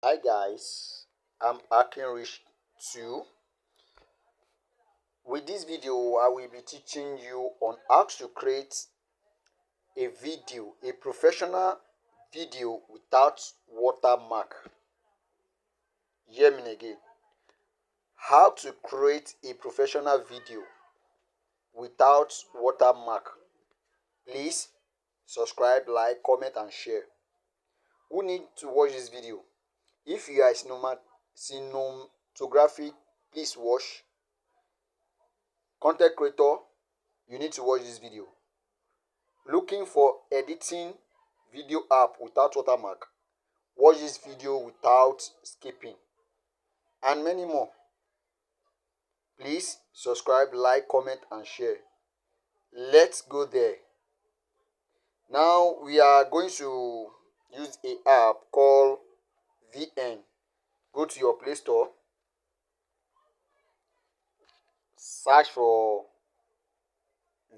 Hi guys, I'm Akinrich 2. With this video, I will be teaching you on how to create a professional video without watermark. Hear me again. How to create a professional video without watermark. Please subscribe, like, comment, and share. Who need to watch this video? If you are cinematography, please watch. Content creator, you need to watch this video. Looking for editing video app without watermark, watch this video without skipping, and many more. Please subscribe, like, comment, and share. Let's go there. Now we are going to use a app called VN. Go to your Play Store, search for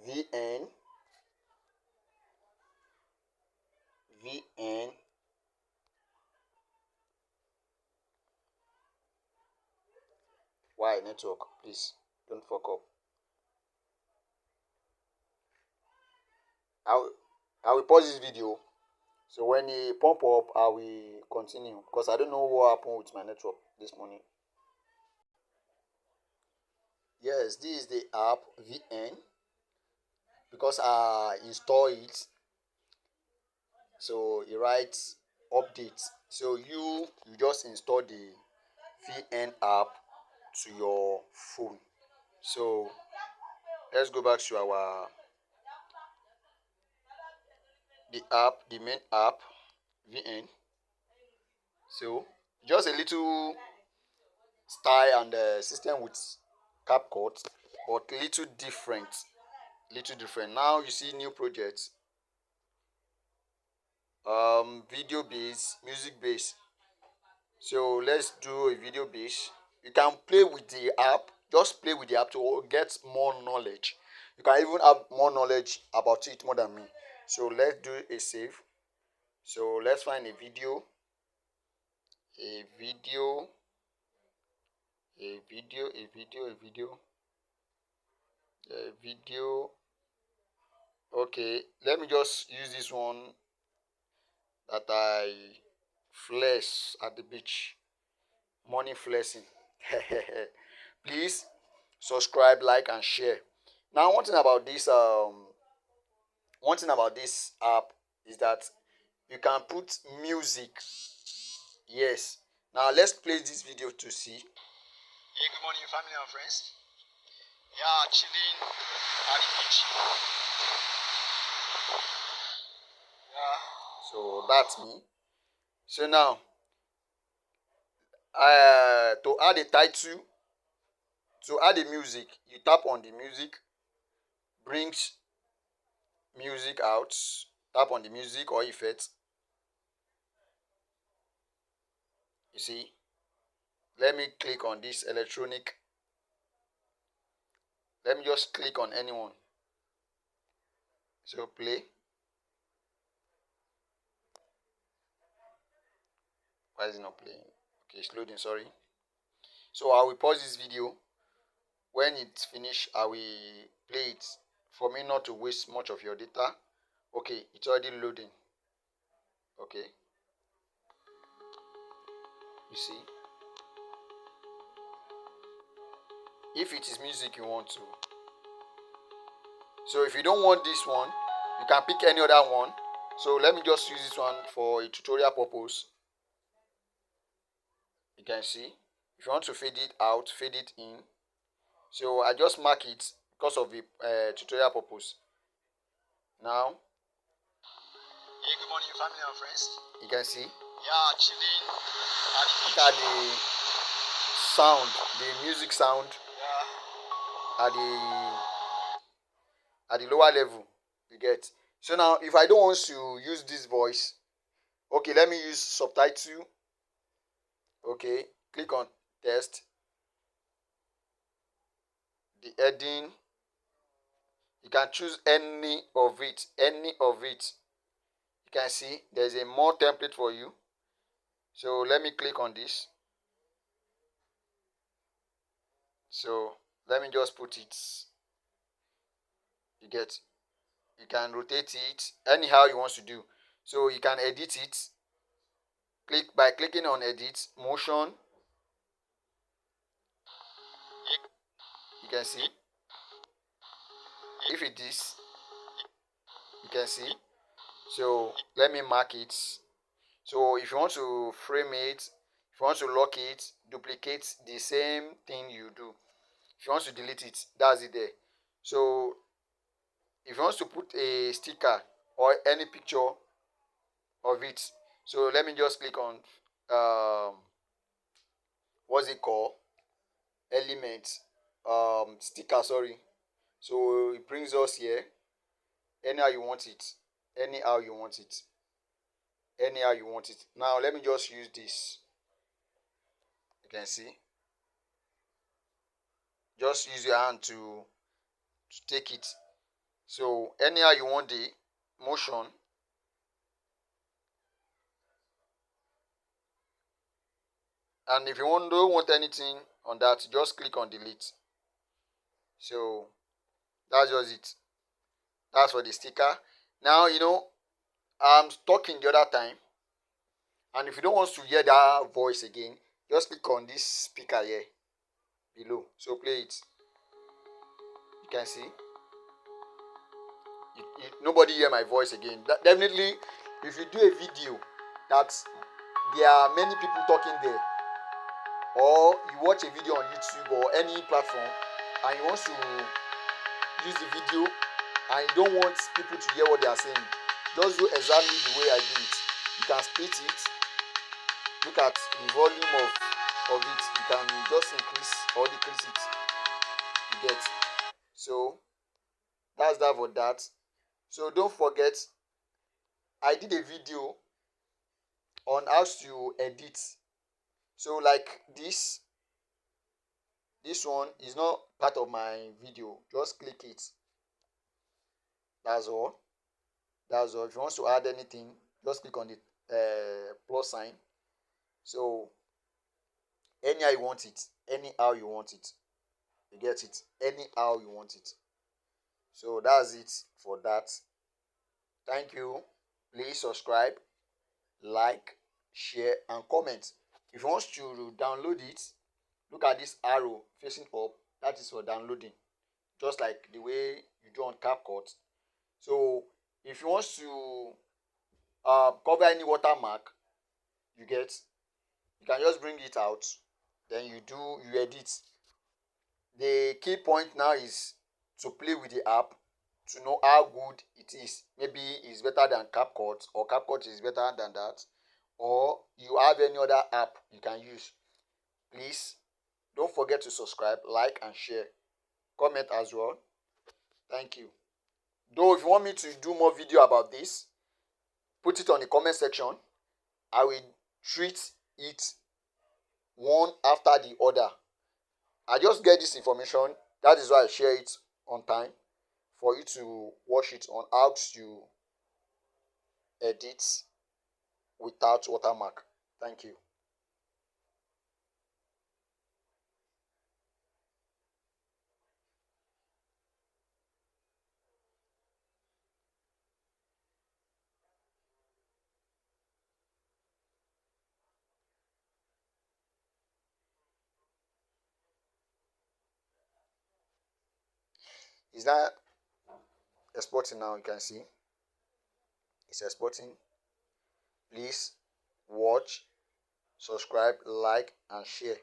VN. Why network? Please don't fuck up. I will pause this video. So when it pop up, I will continue because I don't know what happened with my network this morning. Yes, this is the app VN because I install it. So it writes update. So you just install the VN app to your phone. So let's go back to the main app VN. So just a little style and system with CapCut, but little different. Now you see new projects, video base, music base. So let's do a video base. You can play with the app, just play with the app to get more knowledge. You can even have more knowledge about it more than me. So let's do a save. So let's find a video. Okay, let me just use this one that I flex at the beach. Morning flexing. Please subscribe, like, and share. Now, one thing about this app is that you can put music. Yes. Now let's play this video to see. Hey, good morning, family and friends. Yeah, chilling at the beach. Yeah. So that's me. So now, to add a title, to add the music, you tap on the music, brings music out, tap on the music or effects. You see, let me click on this electronic. Let me just click on anyone. So play. Why is it not playing? Okay, it's loading, sorry. So I will pause this video. When it's finished, I will play it for me not to waste much of your data. Okay, it's already loading. Okay. You see? If it is music you want to. So if you don't want this one, you can pick any other one. So let me just use this one for a tutorial purpose. You can see. If you want to fade it out, fade it in. So I just mark it because of the tutorial purpose. Now, hey, good morning, family and friends. You can see. Yeah, chilling. Look at the sound, the music sound. Yeah. At the lower level, you get. So now, if I don't want to use this voice, okay, let me use subtitle. Okay, click on test. The heading. You can choose any of it. You can see there's a more template for you. So let me click on this. So let me just put it. You get, you can rotate it anyhow you want to do. So you can edit it. Click by clicking on edit motion. You can see if it is, you can see. So let me mark it. So if you want to frame it, if you want to lock it, duplicate the same thing you do. If you want to delete it, that's it there. So if you want to put a sticker or any picture of it, so let me just click on what's it called, element, sticker, sorry. So it brings us here. Anyhow you want it, anyhow you want it, anyhow you want it. Now let me just use this. You can see, just use your hand to take it. So anyhow you want the motion, and if you don't want anything on that, just click on delete. So that's just it. That's for the sticker. Now I'm talking the other time, and if you don't want to hear that voice again, just click on this speaker here below. So play it. You can see nobody hear my voice again. Definitely, if you do a video that there are many people talking there, or you watch a video on YouTube or any platform, and you want to use the video and you don't want people to hear what they are saying, just do exactly the way I do it. You can split it. Look at the volume of it. You can just increase or decrease it. You get. So that's that for that. So don't forget, I did a video on how to edit. So like this one is not part of my video. Just click it. That's all. That's all. If you want to add anything, just click on the plus sign. So anyhow you want it, anyhow you want it, you get it, anyhow you want it. So that's it for that. Thank you. Please subscribe, like, share, and comment. If you want to download it, look at this arrow facing up. That is for downloading, just like the way you do on CapCut. So if you want to cover any watermark, you can just bring it out, then you edit. The key point now is to play with the app to know how good it is. Maybe it's better than CapCut, or CapCut is better than that, or you have any other app you can use. Please don't forget to subscribe, like, and share. Comment as well. Thank you. Though if you want me to do more video about this, put it on the comment section. I will treat it one after the other. I just get this information. That is why I share it on time, for you to watch it on how to edit without watermark. Thank you. Is that exporting now? You can see it's exporting. Please watch, subscribe, like, and share.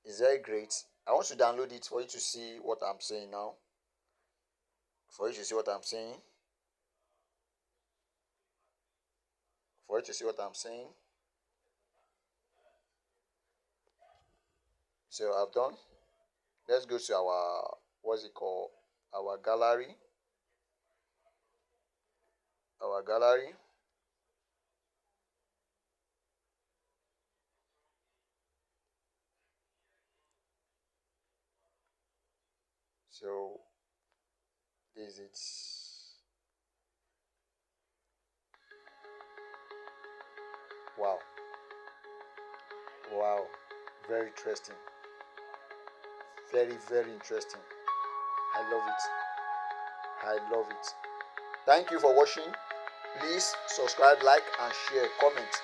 It's very great. I want to download it for you to see what I'm saying now. For you to see what I'm saying. For you to see what I'm saying. So I've done. Let's go to our, what's it called? Our gallery. Our gallery. So this is it. Wow. Wow. Very interesting. Very, very interesting. I love it. I love it. Thank you for watching. Please subscribe, like, and share, comment.